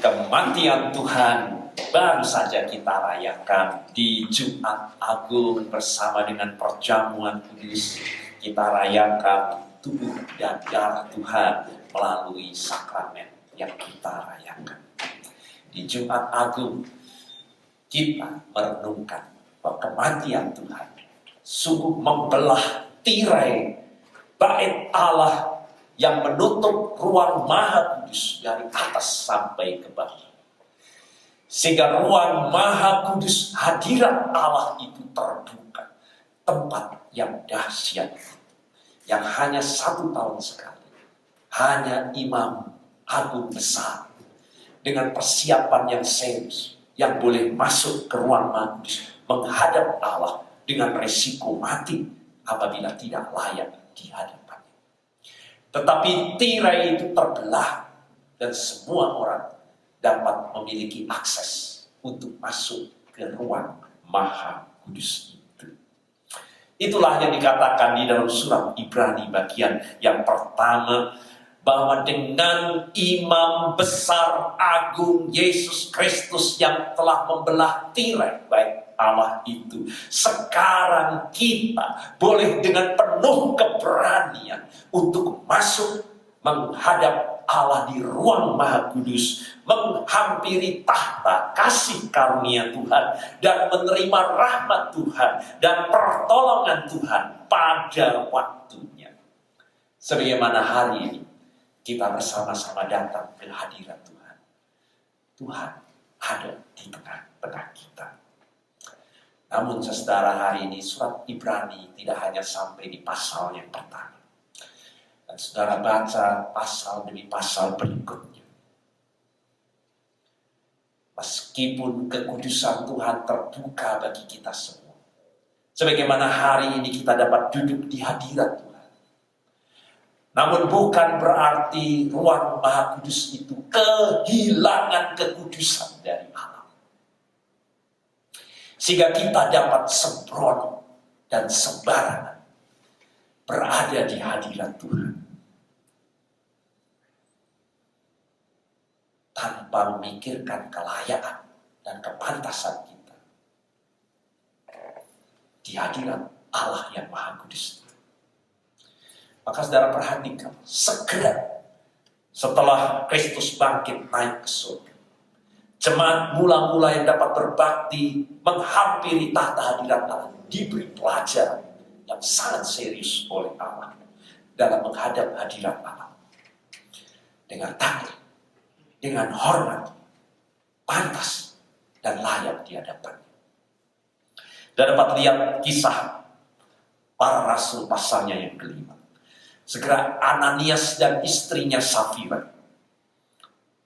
Kematian Tuhan baru saja kita rayakan di Jumat Agung bersama dengan perjamuan kudus. Kita rayakan tubuh dan darah Tuhan melalui sakramen yang kita rayakan. Di Jumat Agung kita merenungkan bahwa kematian Tuhan sungguh membelah tirai bait Allah yang menutup ruang Maha Kudus dari atas sampai ke bawah. Sehingga ruang Maha Kudus, hadirat Allah itu terbuka. Tempat yang dahsyat, yang hanya 1 tahun sekali. Hanya imam agung besar dengan persiapan yang serius yang boleh masuk ke ruang Maha Kudus menghadap Allah dengan resiko mati apabila tidak layak dihadap. Tetapi tirai itu terbelah dan semua orang dapat memiliki akses untuk masuk ke ruang Maha Kudus itu. Itulah yang dikatakan di dalam surat Ibrani bagian yang pertama, bahwa dengan imam besar agung Yesus Kristus yang telah membelah tirai baik Allah itu, sekarang kita boleh dengan penuh keberanian untuk masuk menghadap Allah di ruang Maha Kudus, menghampiri tahta kasih karunia Tuhan dan menerima rahmat Tuhan dan pertolongan Tuhan pada waktunya. Sebagaimana hari ini kita bersama-sama datang ke hadirat Tuhan. Tuhan ada di tengah-tengah kita. Namun saudara, hari ini surat Ibrani tidak hanya sampai di pasal yang pertama. Dan saudara baca pasal demi pasal berikutnya. Meskipun kekudusan Tuhan terbuka bagi kita semua. Sebagaimana hari ini kita dapat duduk di hadirat Tuhan. Namun bukan berarti ruang Maha Kudus itu kehilangan kekudusan dari Allah. Sehingga kita dapat sembrono dan sembarangan berada di hadirat Tuhan. Tanpa memikirkan kelayakan dan kepantasan kita. Di hadirat Allah yang Maha Kudus. Maka saudara perhatikan, segera setelah Kristus bangkit naik ke surga, jemaat mula-mula yang dapat berbakti menghampiri tahta hadirat Allah diberi pelajaran yang sangat serius oleh Allah dalam menghadap hadirat Allah dengan takut, dengan hormat, pantas dan layak di hadapannya. Dan dapat lihat kisah para rasul pasalnya yang kelima. Segera Ananias dan istrinya Safira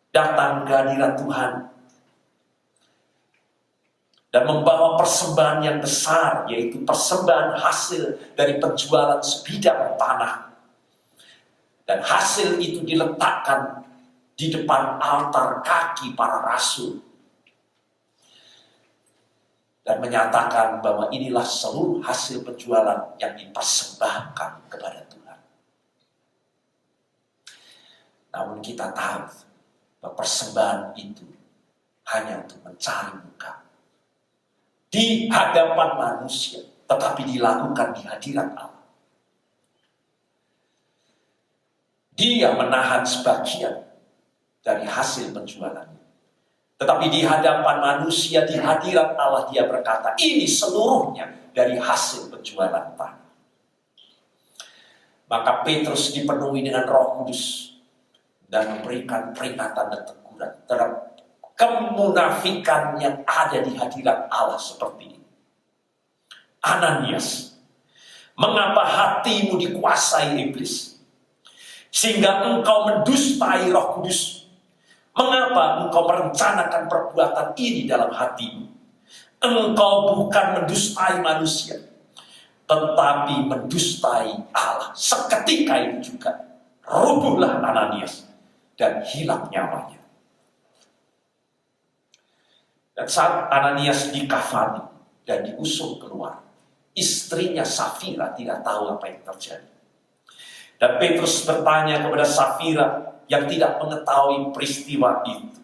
datang ke hadirat Tuhan dan membawa persembahan yang besar, yaitu persembahan hasil dari penjualan sebidang tanah. Dan hasil itu diletakkan di depan altar kaki para rasul. Dan menyatakan bahwa inilah seluruh hasil penjualan yang dipersembahkan kepada Tuhan. Namun kita tahu bahwa persembahan itu hanya untuk mencari muka di hadapan manusia, tetapi dilakukan di hadirat Allah. Dia menahan sebagian dari hasil penjualannya, tetapi di hadapan manusia, di hadirat Allah, dia berkata, ini seluruhnya dari hasil penjualan tanah. Maka Petrus dipenuhi dengan Roh Kudus dan memberikan peringatan dan teguran terhadap kemunafikan yang ada di hadirat Allah seperti ini. Ananias, mengapa hatimu dikuasai iblis sehingga engkau mendustai Roh Kudus? Mengapa engkau merencanakan perbuatan ini dalam hatimu? Engkau bukan mendustai manusia, tetapi mendustai Allah. Seketika itu juga rubuhlah Ananias dan hilang nyawanya. Dan saat Ananias dikafani dan diusung keluar, istrinya Safira tidak tahu apa yang terjadi. Dan Petrus bertanya kepada Safira yang tidak mengetahui peristiwa itu,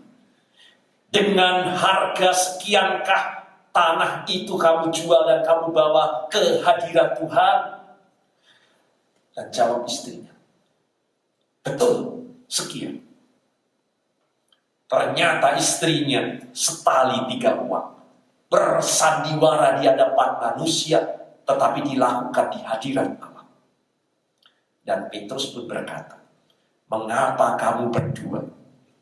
Dengan harga sekiankah tanah itu kamu jual dan kamu bawa ke hadirat Tuhan? Dan jawab istrinya, betul, sekian. Ternyata istrinya setali 3 uang. Bersandiwara di hadapan manusia, tetapi dilakukan di hadirat Allah. Dan Petrus pun berkata, mengapa kamu berdua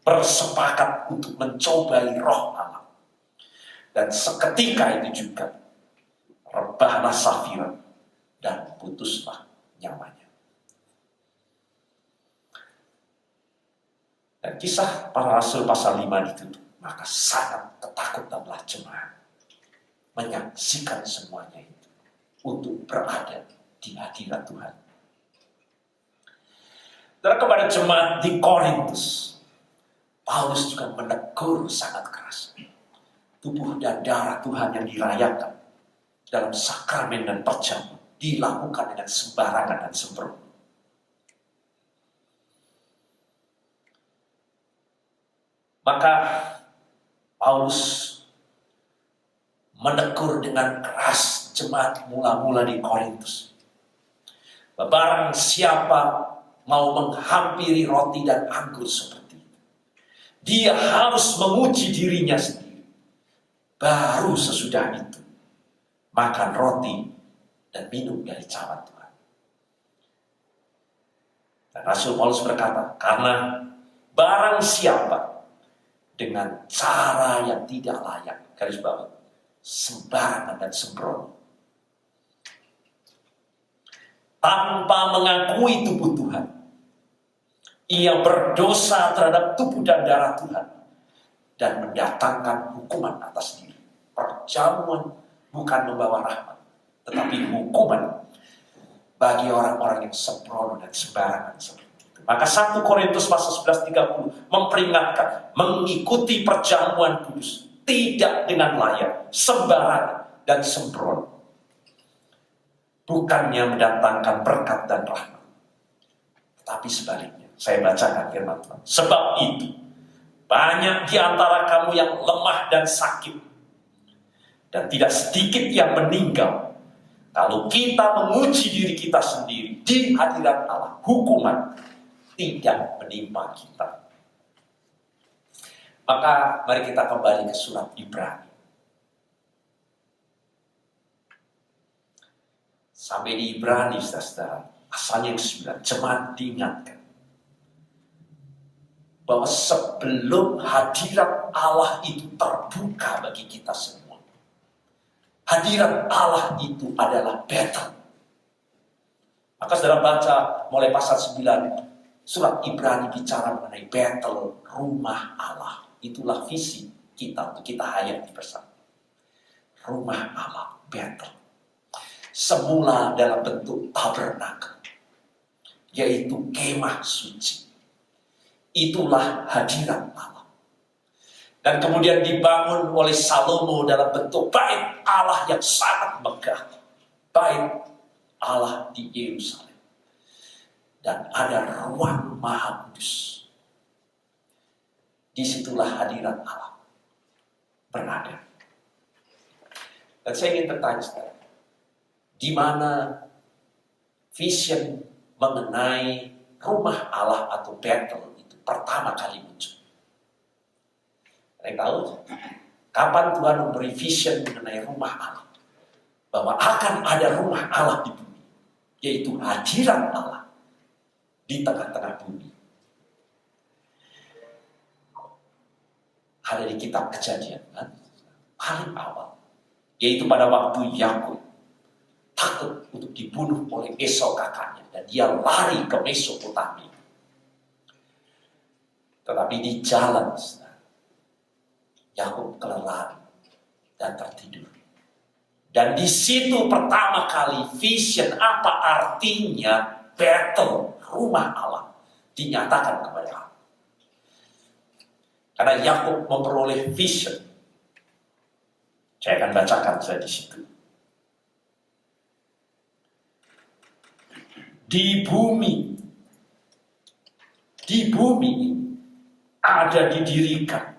bersepakat untuk mencobai roh Allah? Dan seketika itu juga rebahlah Safira dan putuslah nyawanya. Dan kisah para rasul pasal 5 ditutup. Maka sangat ketakutanlah jemaat menyaksikan semuanya itu untuk berada di hadirat Tuhan. Dan kepada jemaat di Korintus, Paulus juga menegur sangat keras. Tubuh dan darah Tuhan yang dirayakan dalam sakramen dan perjamuan dilakukan dengan sembarangan dan sembrono. Maka Paulus menegur dengan keras jemaat mula-mula di Korintus. Barang siapa mau menghampiri roti dan anggur seperti itu, dia harus menguji dirinya sendiri. Baru sesudah itu makan roti dan minum dari cawan Tuhan. Dan Rasul Paulus berkata, karena barang siapa dengan cara yang tidak layak, garis bawah, sembarangan dan sembrono, tanpa mengakui tubuh Tuhan, ia berdosa terhadap tubuh dan darah Tuhan dan mendatangkan hukuman atas diri. Perjamuan bukan membawa rahmat, tetapi hukuman bagi orang-orang yang sembrono dan sembarangan seperti itu. Maka 1 Korintus pasal 11:30 memperingatkan, mengikuti perjamuan kudus tidak dengan layak, sembarangan dan sembrono, bukannya mendatangkan berkat dan rahmat, tetapi sebaliknya. Saya bacakan firman Tuhan. Sebab itu banyak di antara kamu yang lemah dan sakit, dan tidak sedikit yang meninggal. Kalau kita menguji diri kita sendiri di hadirat Allah, hukuman tidak menimpa kita. Maka mari kita kembali ke surat Ibrani. Sampai di Ibrani, saudara, asalnya yang 9, jemaat diingatkan bahwa sebelum hadirat Allah itu terbuka bagi kita semua, hadirat Allah itu adalah battle. Maka saudara baca mulai pasal 9, surat Ibrani bicara mengenai battle rumah Allah. Itulah visi kita untuk kita hayati bersama. Rumah Allah, battle. Semula dalam bentuk tabernakel, yaitu kemah suci. Itulah hadirat Allah. Dan kemudian dibangun oleh Salomo dalam bentuk bait Allah yang sangat megah. Bait Allah di Yerusalem. Dan ada ruang maha kudus. Disitulah hadirat Allah berada. Dan saya ingin bertanya sekarang, di mana vision mengenai rumah Allah atau battle itu pertama kali muncul? Kalian tahu kapan Tuhan memberi vision mengenai rumah Allah? Bahwa akan ada rumah Allah di bumi, yaitu hadirat Allah di tengah-tengah bumi. Ada di kitab Kejadian, kan? Paling awal, yaitu pada waktu Yakub takut untuk dibunuh oleh Esau kakaknya, dan dia lari ke Mesopotamia. Tetapi di jalan Yakub kelelahan dan tertidur. Dan di situ pertama kali vision apa artinya battle rumah Allah dinyatakan kepada Allah. Karena Yakub memperoleh vision. Saya akan bacakan saya di situ. Di bumi ada didirikan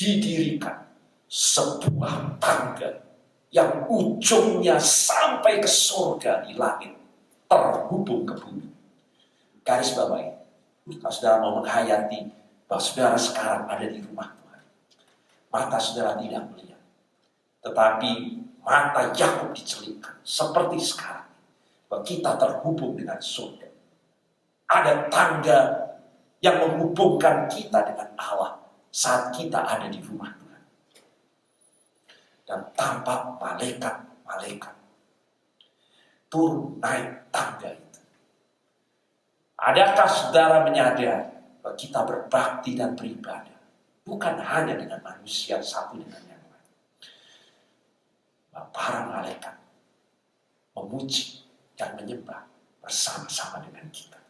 didirikan sebuah tangga yang ujungnya sampai ke surga di langit, terhubung ke bumi. Garis bawahi, kalau saudara mau menghayati bahwa saudara sekarang ada di rumah Tuhan, mata saudara tidak melihat, tetapi mata Yakub dicelupkan seperti sekarang, bahwa kita terhubung dengan surga. Ada tangga yang menghubungkan kita dengan Allah saat kita ada di rumah Tuhan. Dan tampak malaikat-malaikat turun naik tangga itu. Adakah saudara menyadari bahwa kita berbakti dan beribadah bukan hanya dengan manusia satu dengan yang lain, bahwa para malaikat memuji dan menyembah bersama-sama dengan kita.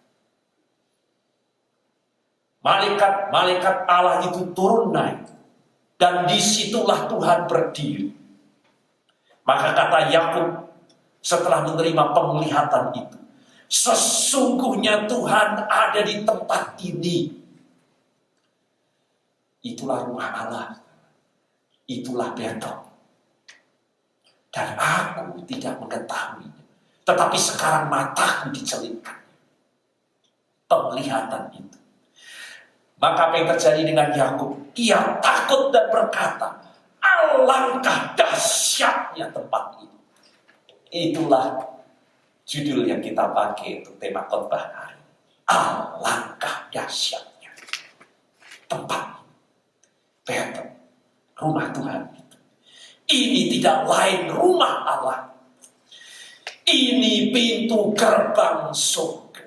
Malaikat-malaikat Allah itu turun naik, dan disitulah Tuhan berdiri. Maka kata Yakub setelah menerima penglihatan itu, sesungguhnya Tuhan ada di tempat ini. Itulah rumah Allah, itulah Betel. Dan aku tidak mengetahuinya, tetapi sekarang mataku dicelupkan penglihatan itu. Maka apa yang terjadi dengan Yakub? Ia takut dan berkata, alangkah dahsyatnya tempat ini. Itulah judul yang kita pakai untuk tema khotbah hari. Alangkah dahsyatnya tempat ini. Betel, rumah Tuhan itu. Ini tidak lain rumah Allah. Ini pintu gerbang surga.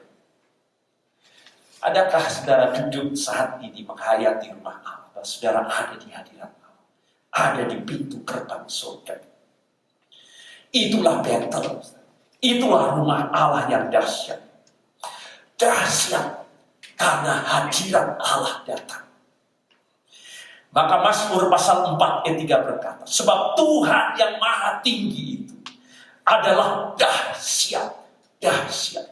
Adakah saudara duduk saat ini menghayati rumah Allah? Saudara ada di hadirat Allah, ada di pintu gerbang surga. Itulah Betel, itulah rumah Allah yang dahsyat. Dahsyat karena hadirat Allah datang. Maka Mazmur pasal 4 ayat 3 berkata, sebab Tuhan yang maha tinggi itu adalah dahsyat, dahsyat.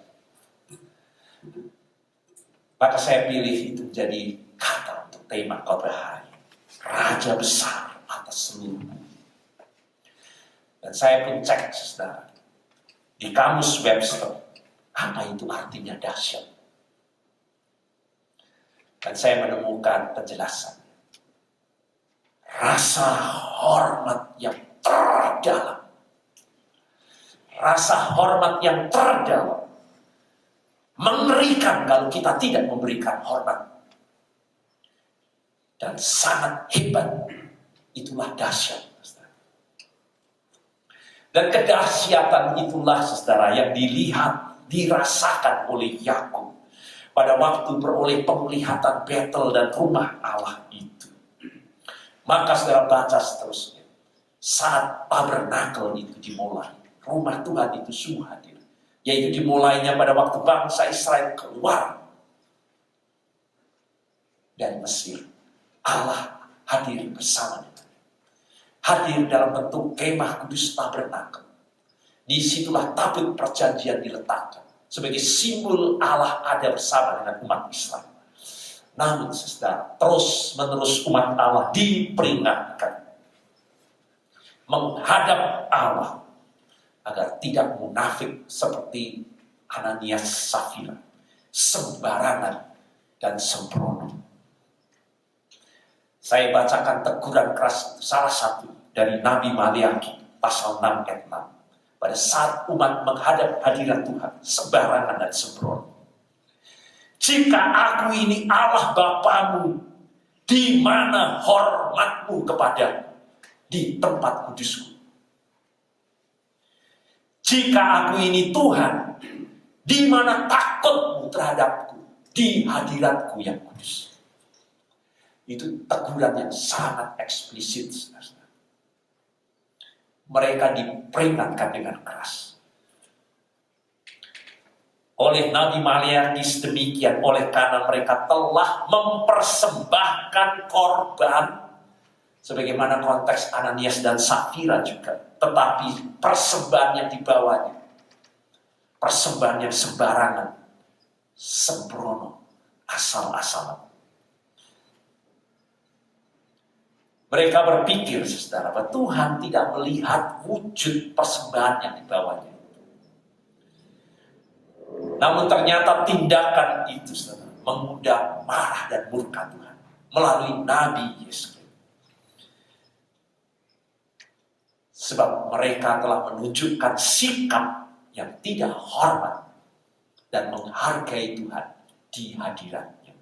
Maka saya pilih itu jadi kata untuk tema khotbah hari. Raja besar atas seluruh bumi. Dan saya pun cek, saudara, di kamus Webster, apa itu artinya dahsyat. Dan saya menemukan penjelasan. Rasa hormat yang terdalam. Rasa hormat yang terdalam. Mengerikan kalau kita tidak memberikan hormat. Dan sangat hebat. Itulah dahsyat. Dan kedahsyatan itulah, saudara, yang dilihat, dirasakan oleh Yakub pada waktu beroleh penglihatan Betel dan rumah Allah itu. Maka saudara baca seterusnya. Saat tabernakel itu dimulai, rumah Tuhan itu sungguh hadir. Yaitu dimulainya pada waktu bangsa Israel keluar dari Mesir. Allah hadir bersama dengan, hadir dalam bentuk kemah kudus tabernakel. Disitulah tabut perjanjian diletakkan sebagai simbol Allah ada bersama dengan umat Israel. Namun saudara, terus menerus umat Allah diperingatkan menghadap Allah agar tidak munafik seperti Ananias Safira, sembarangan dan sembrono. Saya bacakan teguran keras salah satu dari Nabi Maliaki pasal 6 ayat 6. Pada saat umat menghadap hadirat Tuhan, sembarangan dan sembrono. Jika aku ini Allah Bapamu, di mana hormatmu kepadaku di tempat kudusku? Jika aku ini Tuhan, di mana takutmu terhadapku di hadiratku yang kudus? Itu teguran yang sangat eksplisit. Mereka diperingatkan dengan keras. Oleh Nabi Maliakis demikian, oleh karena mereka telah mempersembahkan korban, sebagaimana konteks Ananias dan Safira juga. Tetapi persembahan yang dibawanya, persembahan yang sembarangan, sembrono, asal-asalan. Mereka berpikir, saudara, bahwa Tuhan tidak melihat wujud persembahan yang dibawanya. Namun ternyata tindakan itu, saudara, mengundang marah dan murka Tuhan melalui Nabi Yesus. Sebab mereka telah menunjukkan sikap yang tidak hormat dan menghargai Tuhan di hadiratnya.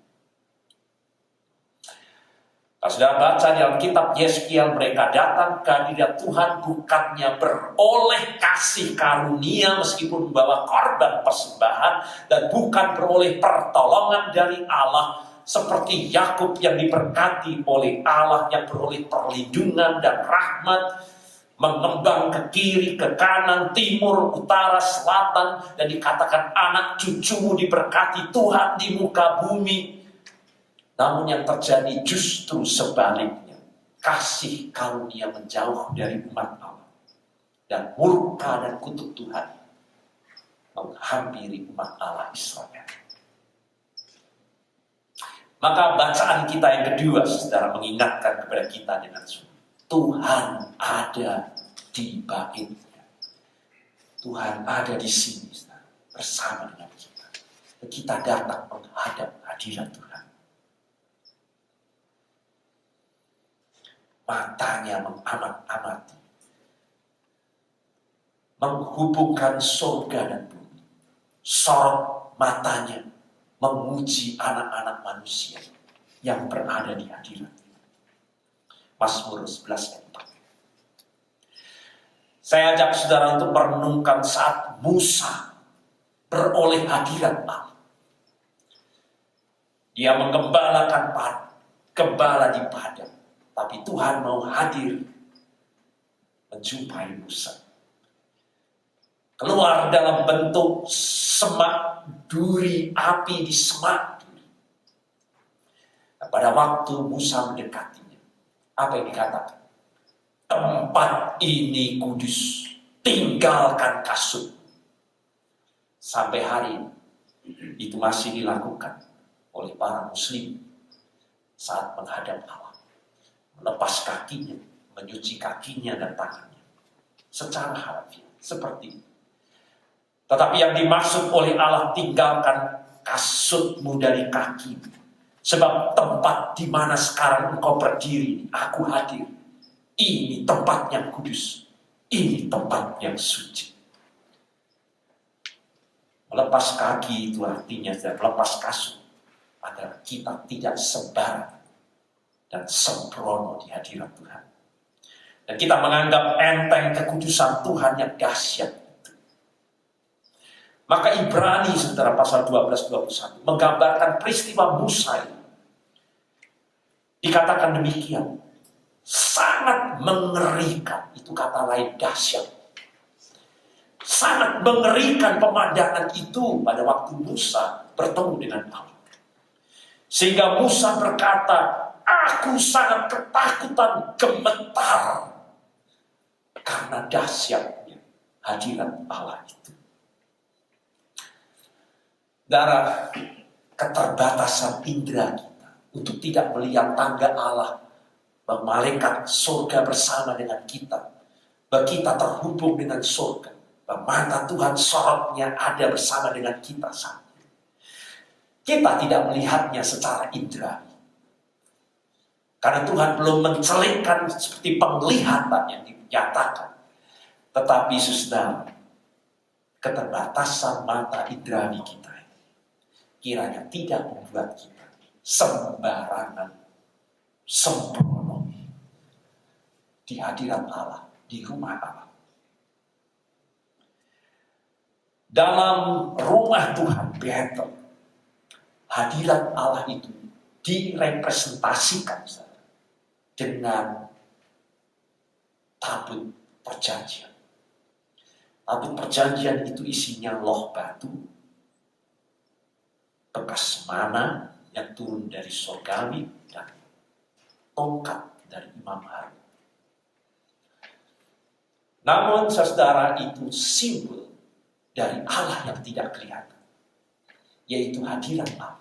Kalau sudah baca di Alkitab Yeskiel, mereka datang ke hadirat Tuhan bukannya beroleh kasih karunia meskipun membawa korban persembahan, dan bukan beroleh pertolongan dari Allah seperti Yakub yang diberkati oleh Allah, yang beroleh perlindungan dan rahmat, mengembang ke kiri, ke kanan, timur, utara, selatan, dan dikatakan anak cucumu diberkati Tuhan di muka bumi. Namun yang terjadi justru sebaliknya. Kasih karunia menjauh dari umat Allah, dan murka dan kutuk Tuhan menghampiri umat Allah Israel. Maka bacaan kita yang kedua, saudara, mengingatkan kepada kita dengan sungguh, Tuhan ada di baitnya. Tuhan ada di sini, saudara, bersama dengan kita. Kita datang menghadap hadirat Tuhan. Matanya mengamat-amati, menghubungkan surga dan bumi. Sorot matanya menguji anak-anak manusia yang berada di hadirat. Mazmur 11 ayat 4. Saya ajak saudara untuk merenungkan saat Musa beroleh hadirat Allah. Dia menggembalakan gembala di padang, tapi Tuhan mau hadir menjumpai Musa. Keluar dalam bentuk semak duri, api di semak duri. Nah, pada waktu Musa mendekatinya, apa yang dikatakan? Tempat ini kudus, tinggalkan kasut. Sampai hari ini, itu masih dilakukan oleh para muslim saat menghadap Allah. Melepas kakinya, menyuci kakinya dan tangannya. Secara harfiah, seperti itu. Tetapi yang dimaksud oleh Allah, tinggalkan kasutmu dari kakimu. Sebab tempat di mana sekarang engkau berdiri, aku hadir. Ini tempat yang kudus. Ini tempat yang suci. Melepas kaki itu artinya melepas kasut, agar kita tidak sembarangan dan sembrono di hadirat Tuhan. Dan kita menganggap enteng kekudusan Tuhan yang dahsyat itu. Maka Ibrani, saudara, pasal 12-21 menggambarkan peristiwa Musa ini. Dikatakan demikian, sangat mengerikan, itu kata lain dahsyat. Sangat mengerikan pemandangan itu pada waktu Musa bertemu dengan Allah. Sehingga Musa berkata, aku sangat ketakutan, gemetar, karena dahsyatnya hadirat Allah itu. Darah keterbatasan indera kita untuk tidak melihat tangga Allah, malaikat surga bersama dengan kita, bahwa kita terhubung dengan surga, bahwa mata Tuhan sorotnya ada bersama dengan kita saat ini. Kita tidak melihatnya secara indera, karena Tuhan belum mencelipkan seperti penglihatan yang dinyatakan. Tetapi saudara, keterbatasan mata indrawi kita kiranya tidak membuat kita sembarangan, sembrono di hadirat Allah, di rumah Allah. Dalam rumah Tuhan, Bethel, hadirat Allah itu direpresentasikan dengan tabut perjanjian. Tabut perjanjian itu isinya loh batu, bekas mana yang turun dari surgawi, dan tongkat dari Imam Harun. Namun saudara, itu simbol dari Allah yang tidak kelihatan, yaitu hadirat Allah.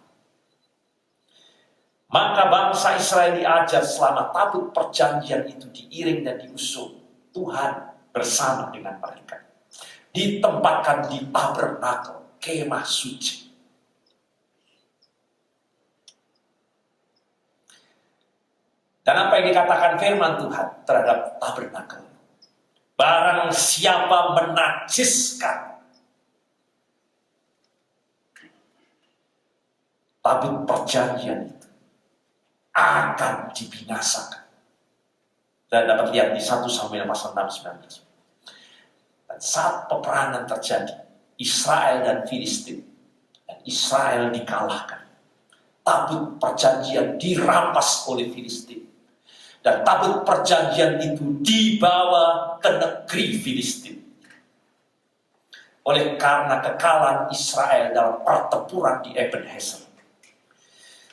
Maka bangsa Israel diajar selama tabut perjanjian itu diiring dan diusung. Tuhan bersama dengan mereka. Ditempatkan di tabernakel, kemah suci. Dan apa yang dikatakan firman Tuhan terhadap tabernakel? Barang siapa menajiskan tabut perjanjian itu, akan dibinasakan. Dan dapat lihat di 1 Samuel pasal 6:19. Dan saat peperangan terjadi, Israel dan Filistin, dan Israel dikalahkan. Tabut perjanjian dirampas oleh Filistin. Dan tabut perjanjian itu dibawa ke negeri Filistin. Oleh karena kekalahan Israel dalam pertempuran di Ebenezer,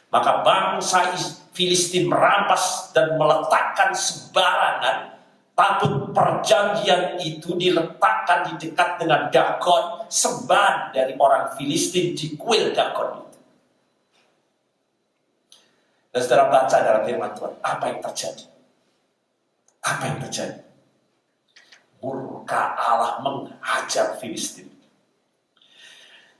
maka bangsa Filistin merampas dan meletakkan sembarangan tabut perjanjian itu, diletakkan di dekat dengan Dagon, sembahan dari orang Filistin di kuil Dagon itu. Dan saudara baca dalam firman Tuhan, apa yang terjadi? Apa yang terjadi? Murka Allah menghajar Filistin.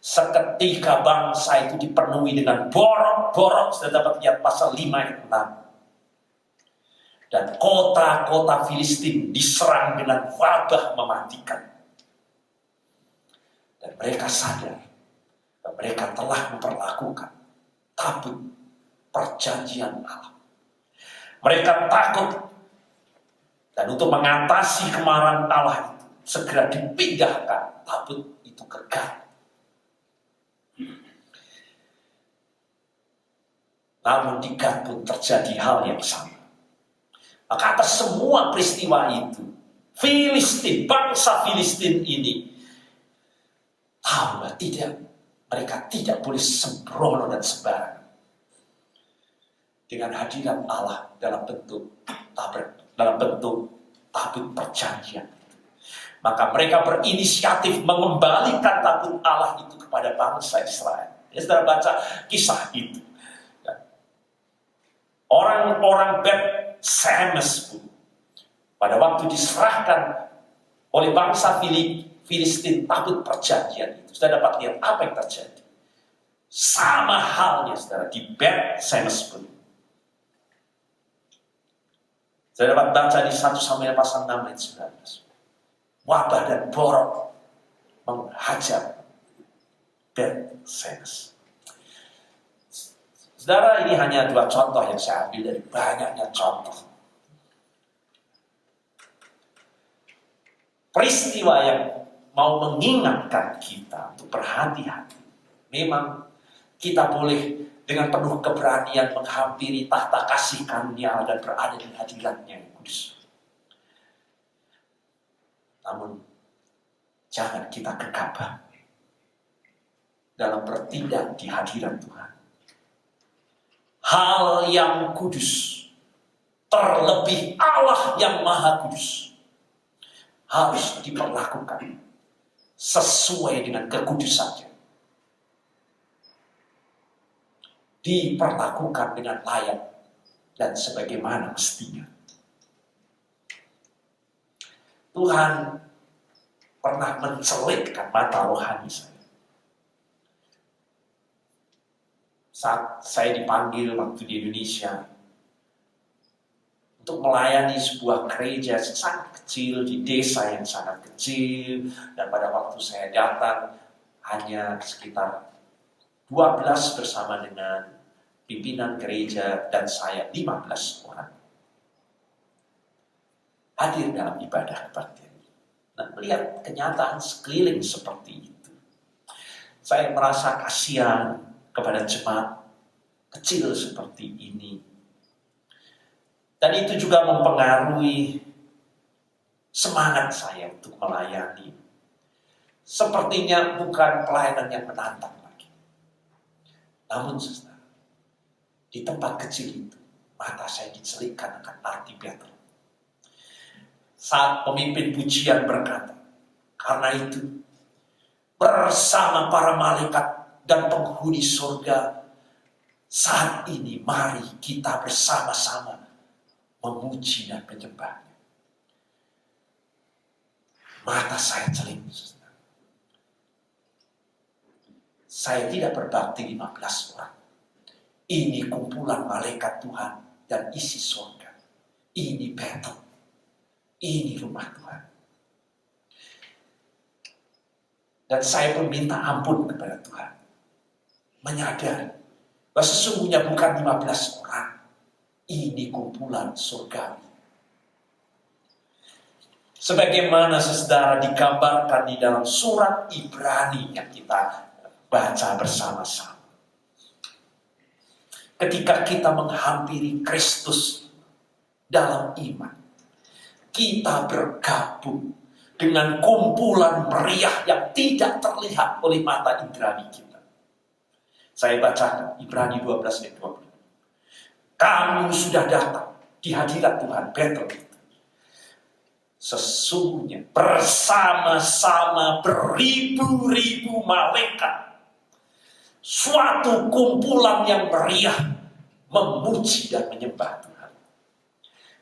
Seketika bangsa itu dipenuhi dengan borok-borok. Sudah dapat lihat pasal 5 ayat 6. Dan kota-kota Filistin diserang dengan wabah mematikan. Dan mereka sadar bahwa mereka telah memperlakukan tabut perjanjian Allah. Mereka takut. Dan untuk mengatasi kemarahan Allah itu, segera dipindahkan tabut itu ke Gat. Namun di Gat pun terjadi hal yang sama. Maka atas semua peristiwa itu, Filistin, bangsa Filistin ini tahu mereka tidak boleh sembrono dan sembarangan dengan hadirat Allah dalam bentuk tabut perjanjian. Maka mereka berinisiatif mengembalikan tabut Allah itu kepada bangsa Israel. Ya, saudara baca kisah itu. Orang-orang Bet Semes pun pada waktu diserahkan oleh bangsa Filistin tabut perjanjian itu, sudah dapat lihat apa yang terjadi. Sama halnya saudara di Bet Semes pun. Saya dapat baca di 1 Samuel pasal 6 ayat 19. Wabah dan borok menghajar Bet Semes. Saudara, ini hanya 2 contoh yang saya ambil dari banyaknya contoh. Peristiwa yang mau mengingatkan kita untuk berhati-hati. Memang kita boleh dengan penuh keberanian menghampiri tahta kasih karunia dan berada di hadiratnya yang kudus. Namun, jangan kita gegabah dalam bertindak di hadirat Tuhan. Hal yang kudus, terlebih Allah yang maha kudus, harus diperlakukan sesuai dengan kekudusannya. Diperlakukan dengan layak dan sebagaimana mestinya. Tuhan pernah mencelitkan mata rohani saya. Saat saya dipanggil waktu di Indonesia untuk melayani sebuah gereja sangat kecil di desa yang sangat kecil, dan pada waktu saya datang hanya sekitar 12 bersama dengan pimpinan gereja dan saya 15 orang hadir dalam ibadah kebaktian. Dan melihat kenyataan sekeliling seperti itu, saya merasa kasihan kepada jemaat kecil seperti ini. Dan itu juga mempengaruhi semangat saya untuk melayani. Sepertinya bukan pelayanan yang menantang lagi. Namun saudara, di tempat kecil itu, mata saya dicelitkan akan arti Petrus. Saat pemimpin pujian berkata, karena itu bersama para malaikat dan penghuni surga, Saat ini mari kita bersama-sama memuji dan menyembahnya. Mata saya celing. Saya tidak berbakti 15 orang. Ini kumpulan malaikat Tuhan dan isi surga. Ini Betel. Ini rumah Tuhan. Dan saya pun minta ampun kepada Tuhan. Menyadari bahwa sesungguhnya bukan 15 orang. Ini kumpulan surgawi. Sebagaimana saudara digambarkan di dalam surat Ibrani yang kita baca bersama-sama. Ketika kita menghampiri Kristus dalam iman, kita bergabung dengan kumpulan meriah yang tidak terlihat oleh mata indrani kita. Saya bacakan Ibrani 12 ayat 20. Kamu sudah datang di hadirat Tuhan, Betel. Sesungguhnya bersama-sama beribu-ribu malaikat, suatu kumpulan yang meriah memuji dan menyembah Tuhan.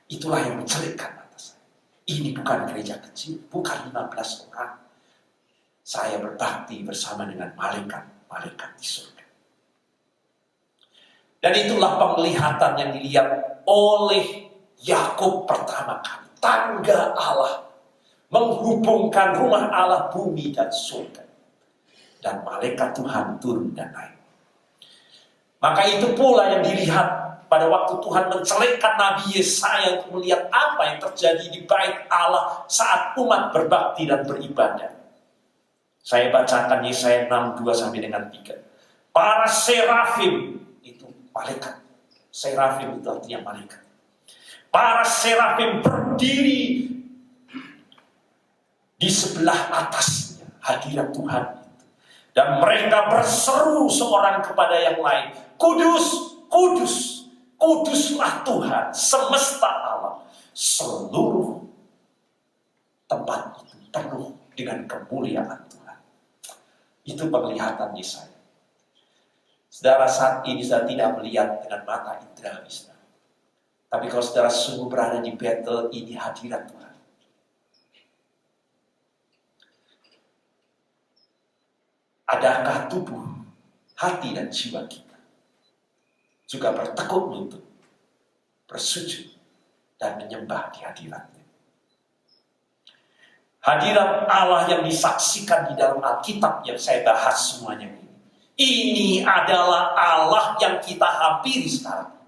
Itulah yang mencelikkan mata saya. Ini bukan gereja kecil, bukan 15 orang. Saya berbakti bersama dengan malaikat-malaikat di surga. Dan itulah penglihatan yang dilihat oleh Yakub pertama kali. Tangga Allah menghubungkan rumah Allah, bumi dan surga. Dan malaikat Tuhan turun dan naik. Maka itu pula yang dilihat pada waktu Tuhan mencelekkan Nabi Yesaya untuk melihat apa yang terjadi di bait Allah saat umat berbakti dan beribadah. Saya bacakan Yesaya 6, 2 sampai dengan 3. Para serafim, itu malaikat. Serafim itu artinya malaikat. Para serafim berdiri di sebelah atasnya hadirat Tuhan. Dan mereka berseru seorang kepada yang lain. Kudus, kudus, kuduslah Tuhan semesta alam. Seluruh tempat itu penuh dengan kemuliaan Tuhan. Itu penglihatan Yesaya. Saudara, saat ini saudara tidak melihat dengan mata indrawi saudara. Tapi kalau saudara sungguh berada di Betel, ini hadirat Tuhan. Adakah tubuh, hati dan jiwa kita juga bertekuk lutut, bersujud, dan menyembah di hadiratnya? Hadirat Allah yang disaksikan di dalam Alkitab yang saya bahas semuanya ini. Ini adalah Allah yang kita hampiri sekarang.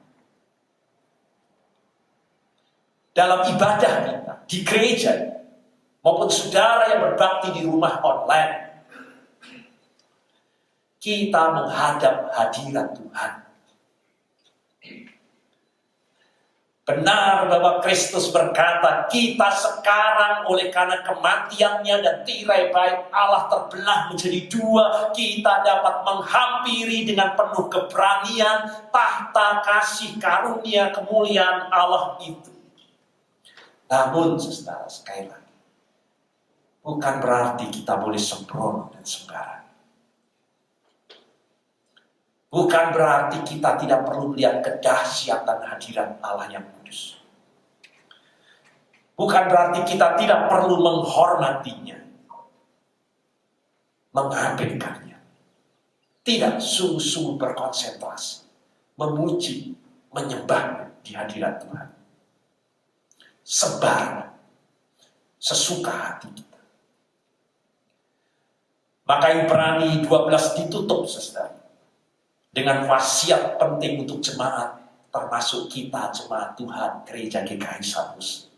Dalam ibadah kita, di gereja, maupun saudara yang berbakti di rumah online, kita menghadap hadirat Tuhan. Benar bahwa Kristus berkata, kita sekarang oleh karena kematiannya dan tirai bait Allah terbelah menjadi dua, kita dapat menghampiri dengan penuh keberanian tahta kasih karunia kemuliaan Allah itu. Namun, saudara, sekali lagi, bukan berarti kita boleh sembrono dan sembarang. Bukan berarti kita tidak perlu melihat kedahsyatan hadirat Allah yang kudus. Bukan berarti kita tidak perlu menghormatinya, mengabaikannya. Tidak sungguh-sungguh berkonsentrasi, memuji, menyembah di hadirat Tuhan. Sebar sesuka hati kita. Maka Ibrani 12 ditutup, saudara, dengan wasiat penting untuk jemaat, termasuk kita jemaat Tuhan Gereja GKI Samus.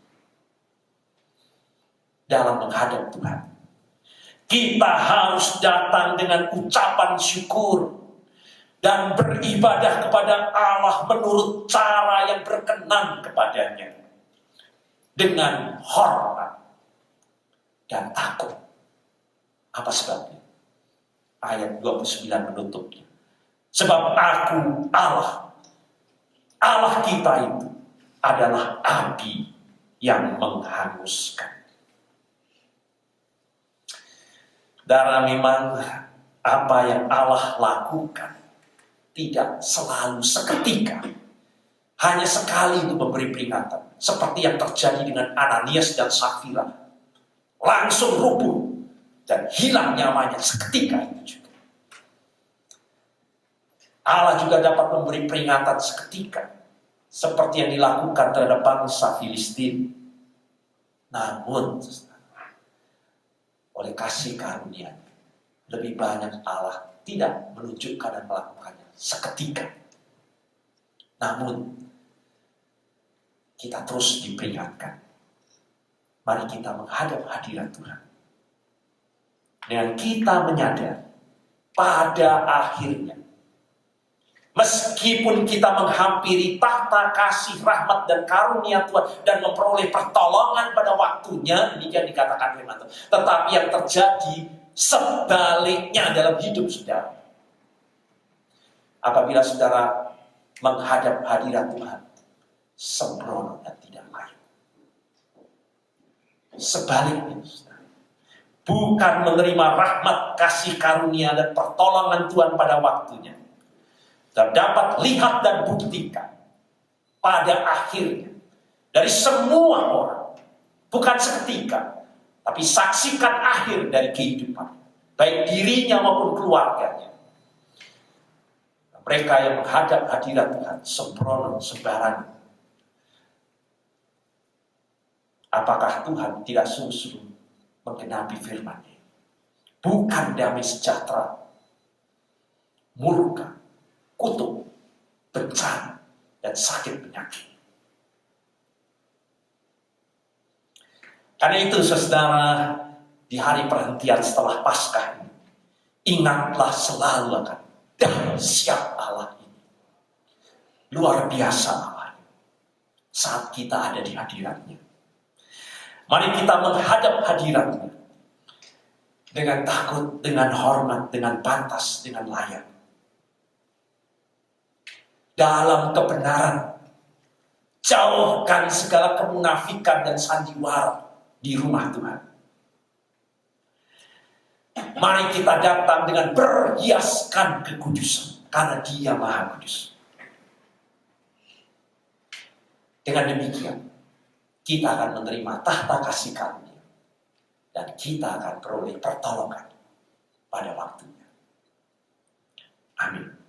Dalam menghadap Tuhan, kita harus datang dengan ucapan syukur dan beribadah kepada Allah menurut cara yang berkenan kepadanya, dengan hormat dan takut. Apa sebabnya? Ayat 29 menutupnya. Sebab aku Allah kita itu adalah api yang menghanguskan. Darah memang apa yang Allah lakukan tidak selalu seketika. Hanya sekali itu memberi peringatan. Seperti yang terjadi dengan Ananias dan Safira. Langsung rubuh dan hilang nyawanya seketika itu juga. Allah juga dapat memberi peringatan seketika. Seperti yang dilakukan terhadap bangsa Filistin. Namun, oleh kasih karunia, lebih banyak Allah tidak menunjukkan dan melakukannya seketika. Namun, kita terus diperingatkan. Mari kita menghadap hadirat Tuhan. Dengan kita menyadari pada akhirnya, meskipun kita menghampiri tahta kasih, rahmat, dan karunia Tuhan dan memperoleh pertolongan pada waktunya, demikian dikatakan firman Tuhan. Tetapi yang terjadi sebaliknya dalam hidup saudara. Apabila saudara menghadap hadirat Tuhan, sembrono dan tidak layak. Sebaliknya, saudara, bukan menerima rahmat, kasih karunia, dan pertolongan Tuhan pada waktunya. Terdapat lihat dan buktikan pada akhirnya dari semua orang, bukan seketika, tapi saksikan akhir dari kehidupan, baik dirinya maupun keluarganya. Mereka yang menghadap hadirat Tuhan sembrono, sembarangan. Apakah Tuhan tidak sungguh-sungguh menggenapi firman-Nya? Bukan damai sejahtera, murka, kutuk, bencana, dan sakit penyakit. Karena itu saudara, di hari perhentian setelah Paskah ini, ingatlah selalu akan dahsyat Allah ini. Luar biasa Allah ini. Saat kita ada di hadirat-Nya. Mari kita menghadap hadirat-Nya dengan takut, dengan hormat, dengan pantas, dengan layak. Dalam kebenaran, jauhkan segala kemunafikan dan sandiwara di rumah Tuhan. Mari kita datang dengan berhiaskan kekudusan, karena Dia Maha Kudus. Dengan demikian, kita akan menerima tahta kasih karunia, dan kita akan peroleh pertolongan pada waktunya. Amin.